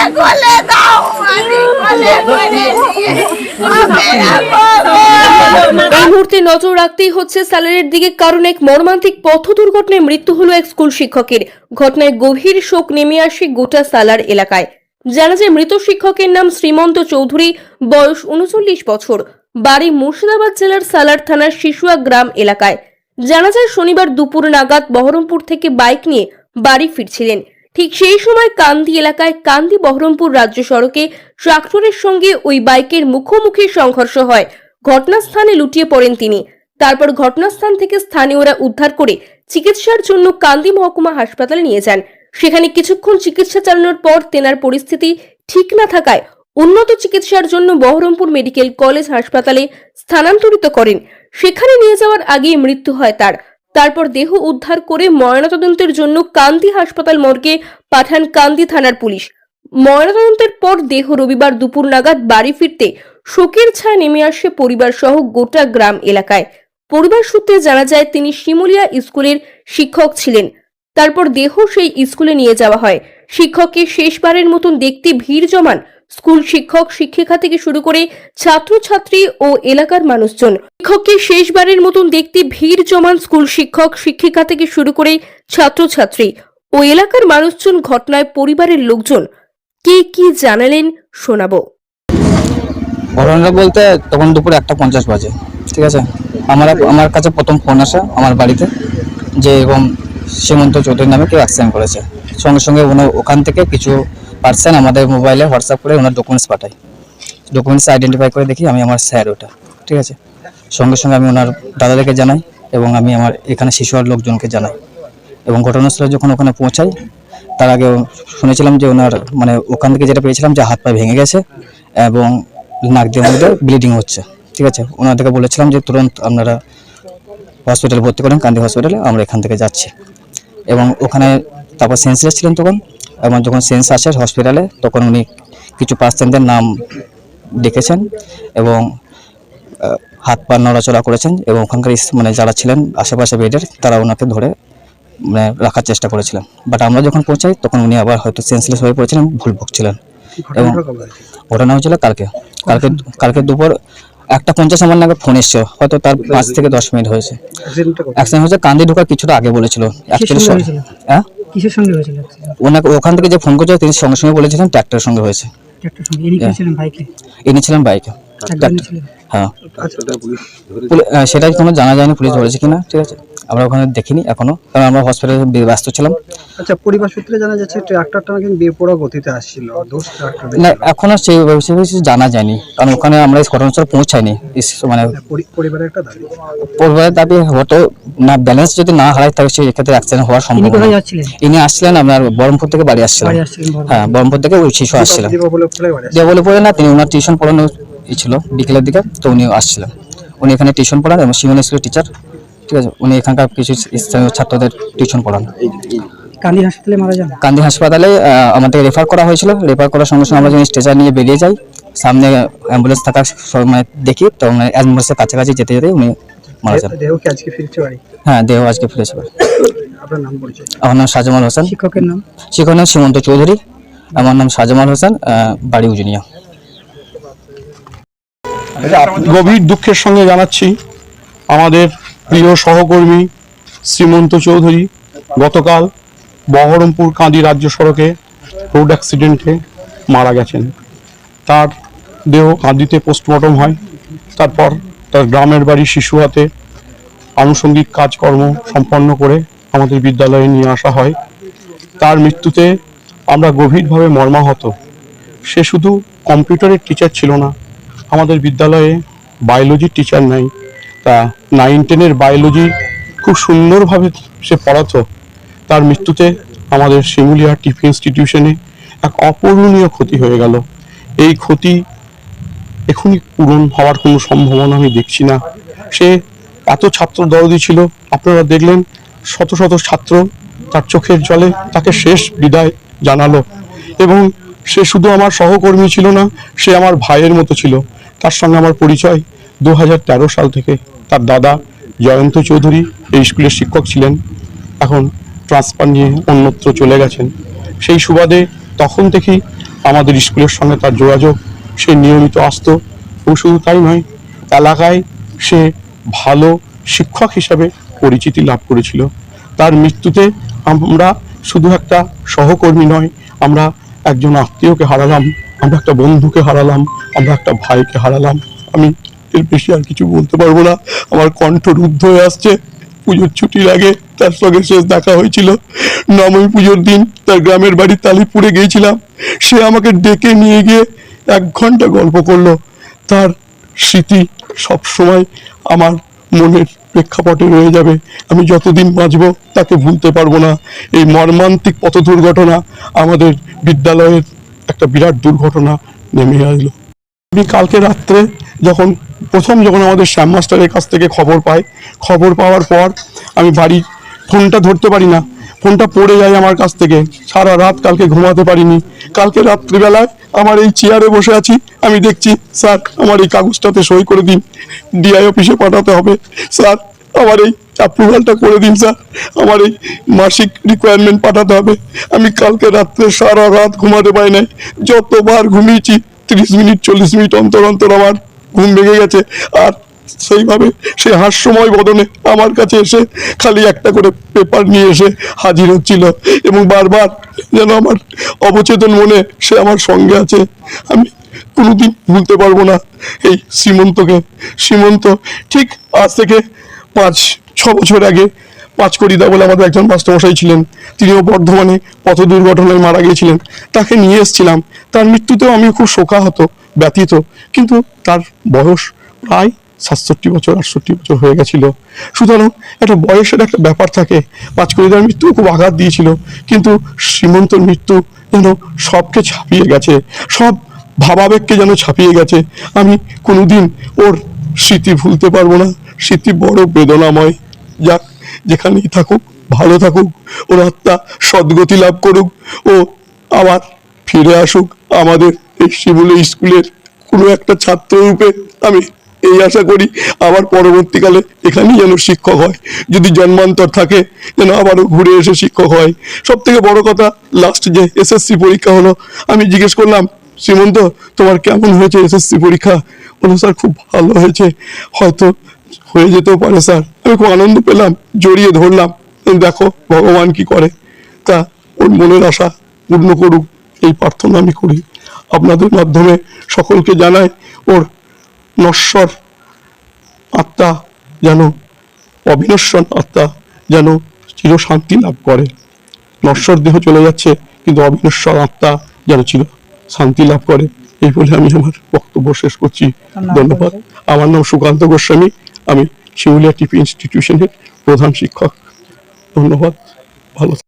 এই মুহূর্তে নজর রাখতেই হচ্ছে স্যালারির দিকে, কারণ এক মর্মান্তিক পথ দুর্ঘটনায় মৃত্যু হলো এক স্কুল শিক্ষকের। ঘটনায় গভীর শোক নেমে আসে গোটা সালার এলাকায়। জানা যায় মৃত শিক্ষকের নাম শ্রীমন্ত চৌধুরী, বয়স 39 বছর, বাড়ি মুর্শিদাবাদ জেলার সালার থানার শিশুয়া গ্রাম এলাকায়। জানা যায় শনিবার দুপুর নাগাদ বহরমপুর থেকে বাইক নিয়ে বাড়ি ফিরছিলেন। ঠিক সেই সময় কান্দি এলাকায় কান্দি বহরমপুর রাজ্য সড়কে ট্রাক্টরের সঙ্গে ওই বাইকের মুখোমুখি সংঘর্ষ হয়। ঘটনাস্থানে লুটিয়ে পড়েন তিনি। তারপর ঘটনাস্থান থেকে স্থানীয়রা উদ্ধার করে চিকিৎসার জন্য কান্দি মহকুমা হাসপাতালে নিয়ে যান। সেখানে কিছুক্ষণ চিকিৎসা চালানোর পর তেনার পরিস্থিতি ঠিক না থাকায় উন্নত চিকিৎসার জন্য বহরমপুর মেডিকেল কলেজ হাসপাতালে স্থানান্তরিত করেন। সেখানে নিয়ে যাওয়ার আগেই মৃত্যু হয় তার। তারপর দেহ উদ্ধার করে ময়নাতদন্তের জন্য কান্দি হাসপাতাল মর্গে পাঠান কান্দি থানার পুলিশ। ময়নাতদন্তের পর দেহ রবিবার দুপুর নাগাদ বাড়ি ফিরতে শোকের ছায়া নেমে আসে পরিবার সহ গোটা গ্রাম এলাকায়। পরিবার সূত্রে জানা যায় তিনি শিমুলিয়া স্কুলের শিক্ষক ছিলেন। তারপর দেহ সেই স্কুলে নিয়ে যাওয়া হয়। শিক্ষককে শেষবারের মতন দেখতে ভিড় জমান স্কুল শিক্ষক শিক্ষিকা থেকে শুরু করে ছাত্রছাত্রী ও এলাকার মানুষজন। শিক্ষককে শেষবারের মতন দেখতে ভিড় জমান স্কুল শিক্ষক শিক্ষিকা থেকে শুরু করে ছাত্রছাত্রী ও এলাকার মানুষজন। ঘটনায় পরিবারের লোকজন কি জানালেন শোনাবো। ঘটনাটা বলতে তখন দুপুর 1:50 বাজে, ঠিক আছে। আমার কাছে প্রথম ফোন আসে আমার বাড়িতে যে এরকম শ্রীমন্ত চৌধুরী নামে কেউ অ্যাক্সিডেন্ট করেছে। সঙ্গে সঙ্গে ওখান থেকে কিছু পার্সন আমাদের মোবাইলে হোয়াটসঅ্যাপ করে ওনার ডকুমেন্টস পাঠায়। ডকুমেন্টস আইডেন্টিফাই করে দেখি আমি আমার স্যার ওটা, ঠিক আছে। সঙ্গে সঙ্গে আমি ওনার দাদাদেরকে জানাই এবং আমি আমার এখানে শিশুয়ার লোকজনকে জানাই। এবং ঘটনাস্থলে যখন ওখানে পৌঁছাই তার আগে শুনেছিলাম যে ওনার মানে ওখান থেকে যেটা পেয়েছিলাম যে হাত পা ভেঙে গেছে এবং নাক দিয়ে মধ্যে ব্লিডিং হচ্ছে, ঠিক আছে। ওনাদেরকে বলেছিলাম যে তুরন্ত আপনারা হসপিটালে ভর্তি করেন, কান্দি হসপিটালে, আমরা এখান থেকে যাচ্ছি। এবং ওখানে তারপর সেন্সলেস ছিলেন তখন, এবং যখন সেন্স আসে হসপিটালে তখন উনি কিছু পার্সেন্টদের নাম ডেকেছেন এবং হাত পা নড়াচড়া করেছেন এবং ওখানকার মানে যারা ছিলেন আশেপাশে বেডের তারা ওনাকে ধরে মানে রাখার চেষ্টা করেছিলেন। বাট আমরা যখন পৌঁছাই তখন উনি আবার হয়তো সেন্সলেস হয়ে পড়েছিলেন, ভুল বকছিলেন। এবং ঘটনা হয়েছিল কালকে দুপুর 1:50 আমার নাগাদ ফোন এসছে, হয়তো তার 5 থেকে 10 মিনিট হয়েছে। অ্যাক্সিডেন্ট হয়েছে কান্দি ঢোকার কিছুটা আগে বলেছিল। হ্যাঁ, কিসের সঙ্গে হয়েছিল? ওনাকে ওখান থেকে যে ফোন করেছিল তিনি সঙ্গে সঙ্গে বলেছিলেন ট্র্যাক্টরের সঙ্গে হয়েছে। ইনি ছিলেন বাইকে। হ্যাঁ, সেটাই কোনো জানা যায়নি পুলিশ ধরেছে কিনা, ঠিক আছে। আমরা ওখানে দেখিনি এখনো, কারণ আমরা হসপিটালে ব্যস্ত ছিলাম। আচ্ছা, পরিবার সূত্রে জানা যাচ্ছে ট্রাক্টরটা নাকি বেপরোয়া গতিতে আসছিল, দোষ ট্রাক্টরের। না, এখনো সেই বিষয়ে জানা যায়নি, কারণ ওখানে আমরা ঘটনাস্থলে পৌঁছাইনি। মানে পরিবারের একটা দাবি, পরিবারের দাবি হতো না, ব্যালেন্স যদি না হারায় তাহলে সেই ক্ষেত্রে অ্যাক্সিডেন্ট হওয়ার সম্ভাবনা। ইনি আসছিলেন আপনার বহরমপুর থেকে বাড়ি আসছিলেন। হ্যাঁ, বহরমপুর থেকে ওই শিশু আসছিলেন। দেবলপুরে না, তিনি ওনার টিউশন পড়ানো ছিল বিকেলের দিকে, তো উনি আসছিলেন। উনি এখানে টিউশন পড়ান এবং শিমুলিয়া স্কুলের টিচার, ঠিক আছে। উনি এখানকার কিছু স্থানীয় ছাত্রদের টিউশন পড়ান। কান্দি হাসপাতালে মারা যান। কান্দি হাসপাতালে আমাদের রেফার করা হয়েছিল। রেফার করার সঙ্গে সঙ্গে আমরা যখন স্ট্রেচার নিয়ে বেরিয়ে যাই, সামনে অ্যাম্বুলেন্স থাকার সময় দেখি তো অ্যাম্বুলেন্সের কাছাকাছি যেতে যেতে উনি মারা যান। দেহ কি আজকে ফিরছে বাড়ি? হ্যাঁ, দেহ আজকে ফিরেছে বাড়ি। আপনার নাম পরিচয়? আমার নাম সাজমাল হোসেন। শিক্ষকের নাম? শিক্ষকের নাম শ্রীমন্ত চৌধুরী। আমার নাম সাজমাল হোসেন, বাড়ি উজনিয়া। গভীর দুঃখের সঙ্গে জানাচ্ছি আমাদের প্রিয় সহকর্মী শ্রীমন্ত চৌধুরী গতকাল বহরমপুর কান্দি রাজ্য সড়কে রোড অ্যাক্সিডেন্টে মারা গেছেন। তার দেহ কান্দিতে পোস্টমর্টম হয়, তারপর তার গ্রামের বাড়ি শিশুয়াতে আনুষঙ্গিক কাজকর্ম সম্পন্ন করে আমাদের বিদ্যালয়ে নিয়ে আসা হয়। তার মৃত্যুতে আমরা গভীরভাবে মর্মাহত। সে শুধু কম্পিউটারের টিচার ছিল না, আমাদের বিদ্যালয়ে বায়োলজির টিচার নাই, তা 9-10-এর বায়োলজি খুব সুন্দরভাবে সে পড়াতো। তার মৃত্যুতে আমাদের শিমুলিয়া টিফি ইনস্টিটিউশনে এক অপূরণীয় ক্ষতি হয়ে গেল। এই ক্ষতি এখনই পূরণ হওয়ার কোনো সম্ভাবনা আমি দেখছি না। সে এত ছাত্র দরদি ছিল, আপনারা দেখলেন শত শত ছাত্র তার চোখের জলে তাকে শেষ বিদায় জানালো। এবং সে শুধু আমার সহকর্মী ছিল না, সে আমার ভাইয়ের মতো ছিল। তার সঙ্গে আমার পরিচয় 2013 সাল থেকে। তার দাদা জয়ন্ত চৌধুরী এই স্কুলের শিক্ষক ছিলেন, এখন ট্রান্সফার নিয়ে অন্যত্র চলে গেছেন। সেই সুবাদে তখন থেকেই আমাদের স্কুলের সঙ্গে তার যোগাযোগ, সে নিয়মিত আসতো। এবং শুধু তাই নয়, এলাকায় সে ভালো শিক্ষক হিসাবে পরিচিতি লাভ করেছিল। তার মৃত্যুতে আমরা শুধু একটা সহকর্মী নয়, আমরা একজন আত্মীয়কে হারালাম, আমরা একটা বন্ধুকে হারালাম, আমরা একটা ভাইকে হারালাম। আমি এর বেশি আর কিছু বলতে পারবো না, আমার কণ্ঠ রুদ্ধ হয়ে আসছে। পুজোর ছুটির আগে তার সঙ্গে শেষ দেখা হয়েছিল নবমী পুজোর দিন, তার গ্রামের বাড়ি তালিপুরে গিয়েছিলাম। সে আমাকে ডেকে নিয়ে গিয়ে 1 ঘন্টা গল্প করলো। তার স্মৃতি সবসময় আমার মনের প্রেক্ষাপটে রয়ে যাবে। আমি যতদিন বাঁচবো তাকে ভুলতে পারবো না। এই মর্মান্তিক পথ দুর্ঘটনা আমাদের বিদ্যালয়ের একটা বিরাট দুর্ঘটনা নেমে এলো। আমি কালকে রাত্রে প্রথম যখন আমাদের শ্যাম মাস্টারের কাছ থেকে খবর পাওয়ার পর আমি বাড়ির ফোনটা ধরতে পারি না, ফোনটা পড়ে যায় আমার কাছ থেকে। সারা রাত কালকে ঘুমাতে পারিনি। কালকে রাত্রিবেলায় আমার এই চেয়ারে বসে আছি, আমি দেখছি স্যার আমার এই কাগজটাতে সই করে দিন, ডিআই অফিসে পাঠাতে হবে। স্যার আমার এই অ্যাপ্রুভালটা করে দিন, স্যার আমার এই মাসিক রিকোয়ারমেন্ট পাঠাতে হবে। আমি কালকে রাত্রে সারা রাত ঘুমাতে পারি নাই। যতবার ঘুমিয়েছি 30 মিনিট 40 মিনিট অন্তর অন্তর আমার ঘুম ভেঙে গেছে। আর সেইভাবে সে হাস্যময় বদনে আমার কাছে এসে খালি একটা করে পেপার নিয়ে এসে হাজির হচ্ছিল এবং বারবার যেন আমার অবচেতন মনে সে আমার সঙ্গে আছে। আমি কোনোদিন ভুলতে পারবো না এই শ্রীমন্ত ঠিক আজ থেকে 5-6 বছর আগে পাঁচকড়িদা বলে আমাদের একজন মাস্টারমশাই ছিলেন, তিনিও বর্ধমানে পথ দুর্ঘটনায় মারা গিয়েছিলেন। তাকে নিয়ে এসেছিলাম। তার মৃত্যুতেও আমি খুব শোকাহত, ব্যথিত, কিন্তু তার বয়স প্রায় 67 বছর 68 বছর হয়ে গেছিল। সুতরাং একটা বয়সের একটা ব্যাপার থাকে। পাঁচকড়িদার মৃত্যু খুব আঘাত দিয়েছিল, কিন্তু শ্রীমন্তর মৃত্যু যেন সবকে ছাপিয়ে গেছে, সব ভাবাবেগকে যেন ছাপিয়ে গেছে। আমি কোনোদিন ওর স্মৃতি ভুলতে পারবো না। স্মৃতি বড় বেদনাময়। যাক, যেখানেই থাকুক ভালো থাকুক, ওর আত্মা সদ্গতি লাভ করুক, ও আবার ফিরে আসুক আমাদের এই শিমুলী স্কুলের কোনো একটা ছাত্র রূপে। আমি এই আশা করি আবার পরবর্তীকালে এখানেই যেন শিক্ষক হয়, যদি জন্মান্তর থাকে যেন আবারও ঘুরে এসে শিক্ষক হয়। সব থেকে বড় কথা, লাস্ট যে এসএসসি পরীক্ষা হলো, আমি জিজ্ঞেস করলাম, শ্রীমন্ত তোমার কেমন হয়েছে এসএসসি পরীক্ষা? বললো স্যার খুব ভালো হয়েছে, হয়তো হয়ে যেতেও পারে স্যার। আমি খুব আনন্দ পেলাম, জড়িয়ে ধরলাম। দেখো ভগবান কি করে, তা ওর মনের আশা পূর্ণ করুক এই প্রার্থনা আমি করি। আপনাদের মাধ্যমে সকলকে জানাই, ওর নশ্বর আত্মা যেন, অবিনশ্বর আত্মা যেন চিরশান্তি লাভ করে। নশ্বর দেহ চলে যাচ্ছে, কিন্তু অবিনশ্বর আত্মা যেন চির শান্তি লাভ করে, এই বলে আমি আমার বক্তব্য শেষ করছি। ধন্যবাদ। আমার নাম সুকান্ত গোস্বামী, আমি শিমুলিয়া টিপি ইনস্টিটিউশনের প্রধান শিক্ষক। ধন্যবাদ, ভালো।